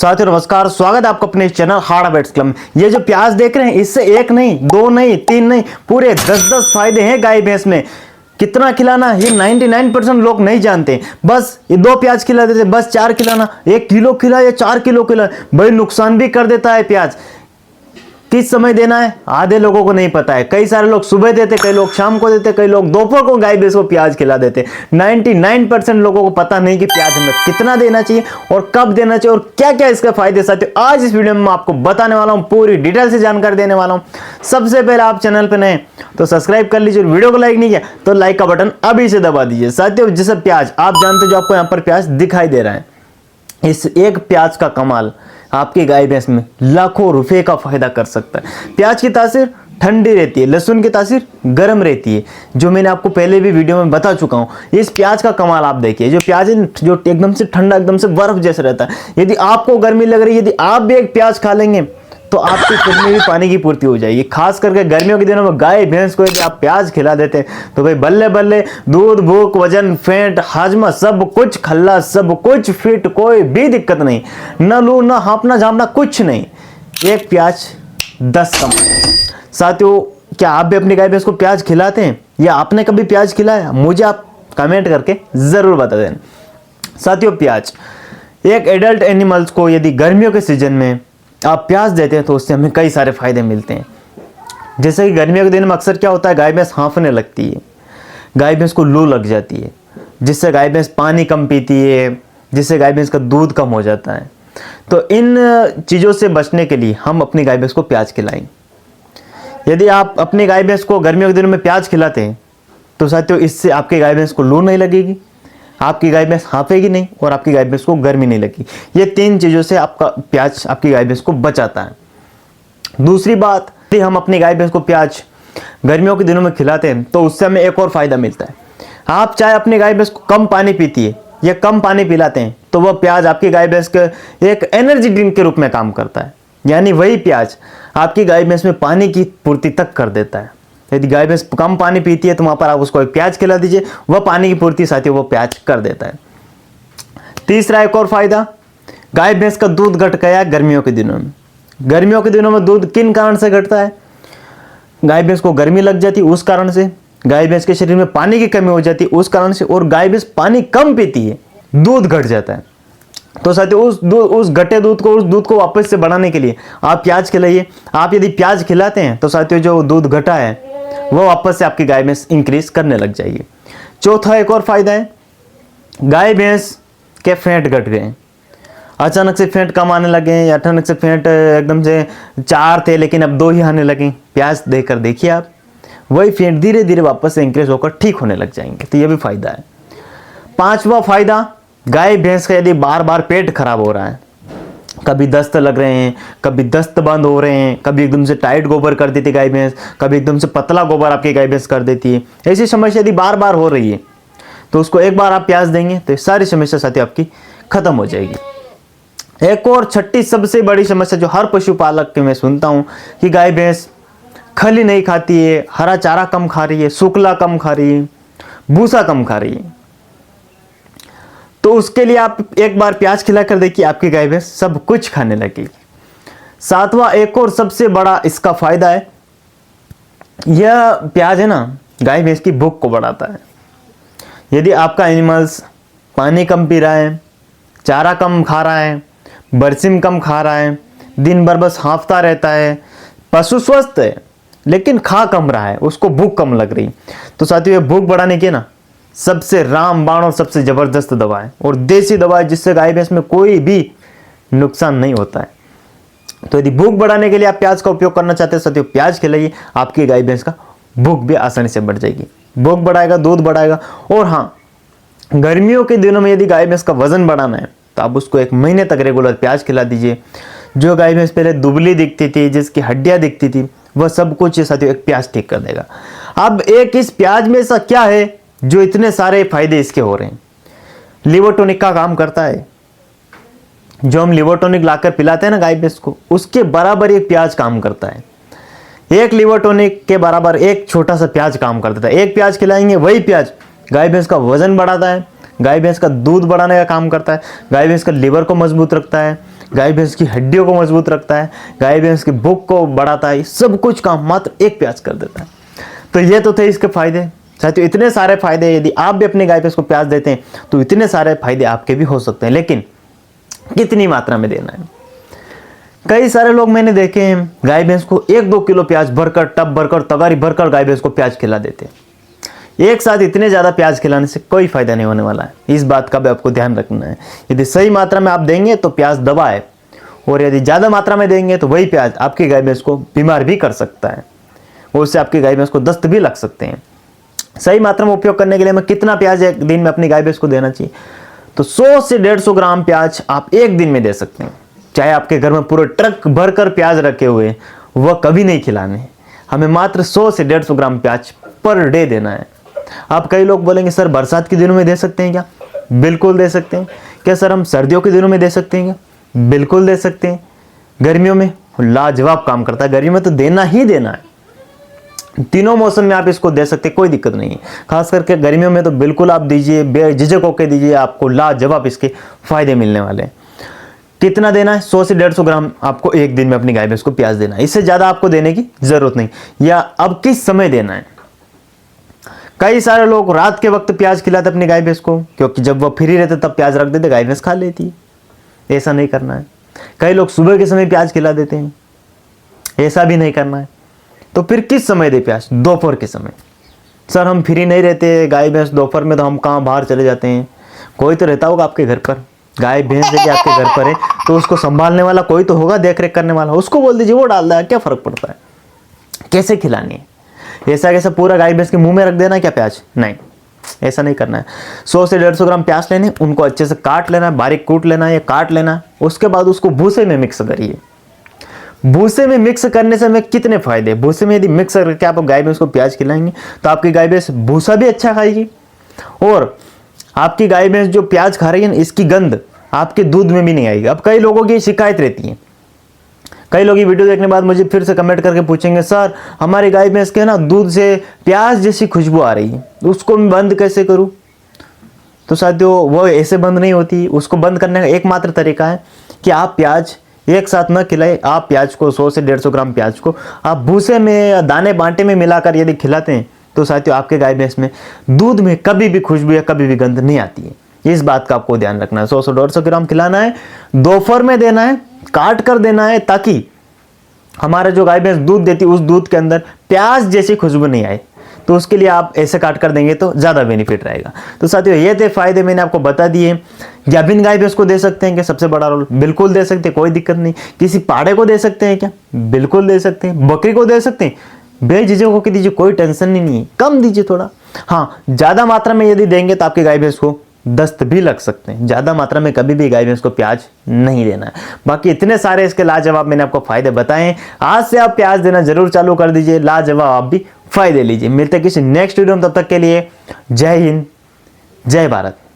साथियों नमस्कार, स्वागत है आपको अपने चैनल हार्ड हैबिट्स क्लब में। ये जो प्याज देख रहे हैं, इससे एक नहीं, दो नहीं, तीन नहीं, पूरे 10-10 फायदे हैं गाय भैंस में। कितना खिलाना ये 99% लोग नहीं जानते। बस ये 2 प्याज खिला देते, बस 4 खिलाना, 1 किलो खिला या 4 किलो खिला, भाई नुकसान भी कर देता है प्याज। किस समय देना है आधे लोगों को नहीं पता है। कई सारे लोग सुबह देते, कई लोग शाम को देते, कई लोग दोपहर को गाय भैंस को प्याज खिला देते। 99% लोगों को पता नहीं कि प्याज हमें कितना देना चाहिए और कब देना चाहिए और क्या क्या इसके फायदे। साथियों आज इस वीडियो में मैं आपको बताने वाला हूं, पूरी डिटेल से जानकारी देने वाला हूं। सबसे पहले आप चैनल पर नए तो सब्सक्राइब कर लीजिए, वीडियो को लाइक नहीं किया तो लाइक का बटन अभी से दबा दीजिए। साथियों जैसे प्याज आप जानते जो आपको यहाँ पर प्याज दिखाई दे रहा है, इस एक प्याज का कमाल आपकी गाय भैंस में लाखों रुपए का फायदा कर सकता है। प्याज की तासीर ठंडी रहती है, लहसुन की तासीर गर्म रहती है, जो मैंने आपको पहले भी वीडियो में बता चुका हूं। इस प्याज का कमाल आप देखिए, जो प्याज है जो एकदम से ठंडा, एकदम से बर्फ जैसा रहता है। यदि आपको गर्मी लग रही है, यदि आप भी एक प्याज खा लेंगे तो आपके पेट में भी पानी की पूर्ति हो जाएगी। खास करके गर्मियों के दिनों में गाय भैंस को यदि आप प्याज खिला देते हैं तो भाई बल्ले बल्ले, दूध, भूख, वजन, फैट, हाजमा सब कुछ खल्ला, सब कुछ फिट, कोई भी दिक्कत नहीं, न लू न हाँपना झापना कुछ नहीं। एक प्याज 10 कम। साथियों क्या आप भी अपनी गाय भैंस को प्याज खिलाते हैं या आपने कभी प्याज खिलाया? मुझे आप कमेंट करके जरूर बता देना। साथियों प्याज एक एडल्ट एनिमल्स को यदि गर्मियों के सीजन में आप प्याज देते हैं तो उससे हमें कई सारे फायदे मिलते हैं। जैसे कि गर्मियों के दिन में अक्सर क्या होता है, गाय भैंस हाँफने लगती है, गाय भैंस को लू लग जाती है, जिससे गाय भैंस पानी कम पीती है, जिससे गाय भैंस का दूध कम हो जाता है। तो इन चीज़ों से बचने के लिए हम अपनी गाय भैंस को प्याज खिलाएं। यदि आप अपनी गाय भैंस को गर्मियों के दिनों में प्याज खिलाते हैं तो साथियों इससे आपकी गाय भैंस को लू नहीं लगेगी, आपकी गाय भैंस हाँफेगी नहीं और आपकी गाय भैंस को गर्मी नहीं लगेगी। ये 3 चीज़ों से आपका प्याज आपकी गाय भैंस को बचाता है। दूसरी बात, यदि हम अपनी गाय भैंस को प्याज गर्मियों के दिनों में खिलाते हैं तो उससे हमें एक और फायदा मिलता है। आप चाहे अपनी गाय भैंस को कम पानी पीती है या कम पानी पिलाते हैं तो वह प्याज आपकी गाय भैंस के एक एनर्जी ड्रिंक के रूप में काम करता है। यानी वही प्याज आपकी गाय भैंस में पानी की पूर्ति तक कर देता है। यदि गाय भैंस कम पानी पीती है तो वहां पर आप उसको एक प्याज खिला दीजिए, वह पानी की पूर्ति साथियों वो प्याज कर देता है। तीसरा एक और फायदा, गाय भैंस का दूध घट गया गर्मियों के दिनों में। गर्मियों के दिनों में दूध किन कारण से घटता है? गाय भैंस को गर्मी लग जाती है उस कारण से, गाय भैंस के शरीर में पानी की कमी हो जाती है उस कारण से, और गाय भैंस पानी कम पीती है, दूध घट जाता है। तो साथियों उस घटे दूध को वापस से बढ़ाने के लिए आप प्याज खिलाइए। आप यदि प्याज खिलाते हैं तो साथियों जो दूध घटा है वो वापस से आपकी गाय भैंस इंक्रीज करने लग जाएगी। चौथा एक और फायदा है, गाय भैंस के फैट घट गए, अचानक से फैट कम आने लगे या अचानक से फैट एकदम से 4 थे लेकिन अब 2 ही आने लगे। प्याज देकर देखिए आप, वही फैट धीरे धीरे वापस से इंक्रीज होकर ठीक होने लग जाएंगे। तो ये भी फायदा है। 5वां फायदा, गाय भैंस का यदि बार बार पेट खराब हो रहा है, कभी दस्त लग रहे हैं, कभी दस्त बंद हो रहे हैं, कभी एकदम से टाइट गोबर कर देती गाय भैंस, कभी एकदम से पतला गोबर आपकी गाय भैंस कर देती है, ऐसी समस्या यदि बार बार हो रही है तो उसको एक बार आप प्याज देंगे तो सारी समस्या साथी आपकी खत्म हो जाएगी। एक और 6ठी सबसे बड़ी समस्या जो हर पशुपालक के मैं सुनता हूं कि गाय भैंस खली नहीं खाती है, हरा चारा कम खा रही है, सूखला कम खा रही है, भूसा कम खा रही है। तो उसके लिए आप एक बार प्याज खिला कर देखिए, आपकी गाय भैंस सब कुछ खाने लगेगी। 7वां एक और सबसे बड़ा इसका फायदा है, यह प्याज है ना गाय भैंस की भूख को बढ़ाता है। यदि आपका एनिमल्स पानी कम पी रहा है, चारा कम खा रहा है, बरसिम कम खा रहा है, दिन भर बस हाँफता रहता है, पशु स्वस्थ है लेकिन खा कम रहा है, उसको भूख कम लग रही, तो साथियों ये भूख बढ़ाने की ना सबसे रामबाण और सबसे जबरदस्त दवा है और देसी दवा है, जिससे गाय भैंस में कोई भी नुकसान नहीं होता है। तो यदि भूख बढ़ाने के लिए आप प्याज का उपयोग करना चाहते हैं साथियों, प्याज खिलाइए, आपकी गाय भैंस का भूख भी आसानी से बढ़ जाएगी, भूख बढ़ाएगा, दूध बढ़ाएगा। और हाँ, गर्मियों के दिनों में यदि गाय भैंस का वजन बढ़ाना है तो आप उसको 1 महीने तक रेगुलर प्याज खिला दीजिए। जो गाय भैंस पहले दुबली दिखती थी, जिसकी हड्डियां दिखती थी, वह सब कुछ साथियों एक प्याज ठीक कर देगा। अब एक इस प्याज में ऐसा क्या है जो इतने सारे फायदे इसके हो रहे हैं? लिवर टॉनिक का काम करता है। जो हम लिवर टॉनिक लाकर पिलाते हैं ना गाय भैंस को, उसके बराबर एक प्याज काम करता है। एक लिवर टॉनिक के बराबर एक छोटा सा प्याज काम कर देता है। एक प्याज खिलाएंगे, वही प्याज गाय भैंस का वजन बढ़ाता है, गाय भैंस का दूध बढ़ाने का काम करता है, गाय भैंस का लीवर को मजबूत रखता है, गाय भैंस की हड्डियों को मजबूत रखता है, गाय भैंस की भूख को बढ़ाता है, सब कुछ काम मात्र एक प्याज कर देता है। तो ये तो थे इसके फायदे साथियों, इतने सारे फायदे, यदि आप भी अपनी गाय भैंस को प्याज देते हैं तो इतने सारे फायदे आपके भी हो सकते हैं, लेकिन कितनी मात्रा में देना है। कई सारे लोग मैंने देखे हैं गाय भैंस को 1-2 किलो प्याज भरकर, टब भरकर, तगारी भरकर गाय भैंस को प्याज खिला देते हैं। एक साथ इतने ज़्यादा प्याज खिलाने से कोई फायदा नहीं होने वाला है, इस बात का भी आपको ध्यान रखना है। यदि सही मात्रा में आप देंगे तो प्याज दवा है, और यदि ज़्यादा मात्रा में देंगे तो वही प्याज आपकी गाय भैंस को बीमार भी कर सकता है, और उससे आपकी गाय भैंस को दस्त भी लग सकते हैं। सही मात्रा में उपयोग करने के लिए मैं कितना प्याज एक दिन में अपनी गाय भैंस को देना चाहिए, तो 100 से 150 ग्राम प्याज आप एक दिन में दे सकते हैं। चाहे आपके घर में पूरे ट्रक भरकर प्याज रखे हुए, वह कभी नहीं खिलाने। हमें मात्र 100 से 150 ग्राम प्याज पर डे देना है। आप कई लोग बोलेंगे सर बरसात के दिनों में दे सकते हैं क्या? बिल्कुल दे सकते हैं। क्या सर हम सर्दियों के दिनों में दे सकते हैं क्या? बिल्कुल दे सकते हैं। गर्मियों में लाजवाब काम करता है, गर्मियों में तो देना ही देना है। तीनों मौसम में आप इसको दे सकते हैं, कोई दिक्कत नहीं है। खास करके गर्मियों में तो बिल्कुल आप दीजिए, बेझिझक होकर दीजिए, आपको लाजवाब इसके फायदे मिलने वाले हैं। कितना देना है? 100 से 150 ग्राम आपको एक दिन में अपनी गाय भैंस को प्याज देना है, इससे ज़्यादा आपको देने की जरूरत नहीं। या अब किस समय देना है? कई सारे लोग रात के वक्त प्याज खिलाते अपनी गाय भैंस को, क्योंकि जब वह फ्री रहते तब प्याज रख देते, गाय भैंस खा लेती। ऐसा नहीं करना है। कई लोग सुबह के समय प्याज खिला देते हैं, ऐसा भी नहीं करना है। तो फिर किस समय दे प्याज? दोपहर के समय। सर हम फ्री नहीं रहते गाय भैंस दोपहर में, तो हम कहाँ बाहर चले जाते हैं। कोई तो रहता होगा आपके घर पर, गाय भैंस यदि आपके घर पर है तो उसको संभालने वाला कोई तो होगा, देख रेख करने वाला। उसको बोल दीजिए, वो डाल देगा, क्या फर्क पड़ता है। कैसे खिलानी है? ऐसा कैसा पूरा गाय भैंस के मुंह में रख देना क्या प्याज? नहीं, ऐसा नहीं करना है। 100 से 150 ग्राम प्याज लेने, उनको अच्छे से काट लेना है, बारीक कूट लेना है या काट लेना है। उसके बाद उसको भूसे में मिक्स करिए। भूसे में मिक्स करने से हमें कितने फायदे? भूसे में यदि मिक्स करके आप गाय भैंस को प्याज खिलाएंगे तो आपकी गाय भैंस भूसा भी अच्छा खाएगी, और आपकी गाय भैंस जो प्याज खा रही है ना, इसकी गंध आपके दूध में भी नहीं आएगी। अब कई लोगों की शिकायत रहती है, कई लोग ये वीडियो देखने के बाद मुझे फिर से कमेंट करके पूछेंगे सर हमारी गाय भैंस के ना दूध से प्याज जैसी खुशबू आ रही है, उसको मैं बंद कैसे करूं? तो साथियों वो ऐसे बंद नहीं होती। उसको बंद करने का एकमात्र तरीका है कि आप प्याज एक साथ न खिलाए। आप प्याज को 100 से 150 ग्राम प्याज को आप भूसे में, दाने बांटे में मिलाकर यदि खिलाते हैं तो साथियों आपके गाय भैंस में दूध में कभी भी खुशबू या कभी भी गंध नहीं आती है। इस बात का आपको ध्यान रखना है। 100 से 150 ग्राम खिलाना है, दोपहर में देना है, काट कर देना है, ताकि हमारा जो गाय भैंस दूध देती है उस दूध के अंदर प्याज जैसी खुशबू नहीं आए। तो उसके लिए आप ऐसे काट कर देंगे तो ज़्यादा बेनिफिट रहेगा। तो साथियों ये थे फायदे, मैंने आपको बता दिए। गाभिन गाय भैंस को दे सकते हैं क्या सबसे बड़ा रोल? बिल्कुल दे सकते हैं, कोई दिक्कत नहीं। किसी पाड़े को दे सकते हैं क्या? बिल्कुल दे सकते हैं। बकरी को दे सकते हैं, बेझिझक होकर दीजिए, कोई टेंशन ही नहीं है। कम दीजिए थोड़ा। हाँ, ज़्यादा मात्रा में यदि देंगे तो आपकी गाय भैंस को दस्त भी लग सकते हैं। ज़्यादा मात्रा में कभी भी गाय भैंस को प्याज नहीं देना है। बाकी इतने सारे इसके लाजवाब मैंने आपको फायदे बताए। आज से आप प्याज देना जरूर चालू कर दीजिए, लाजवाब आप भी फायदे लीजिए। मिलते हैं किसी नेक्स्ट वीडियो में, तब तक के लिए जय हिंद, जय भारत।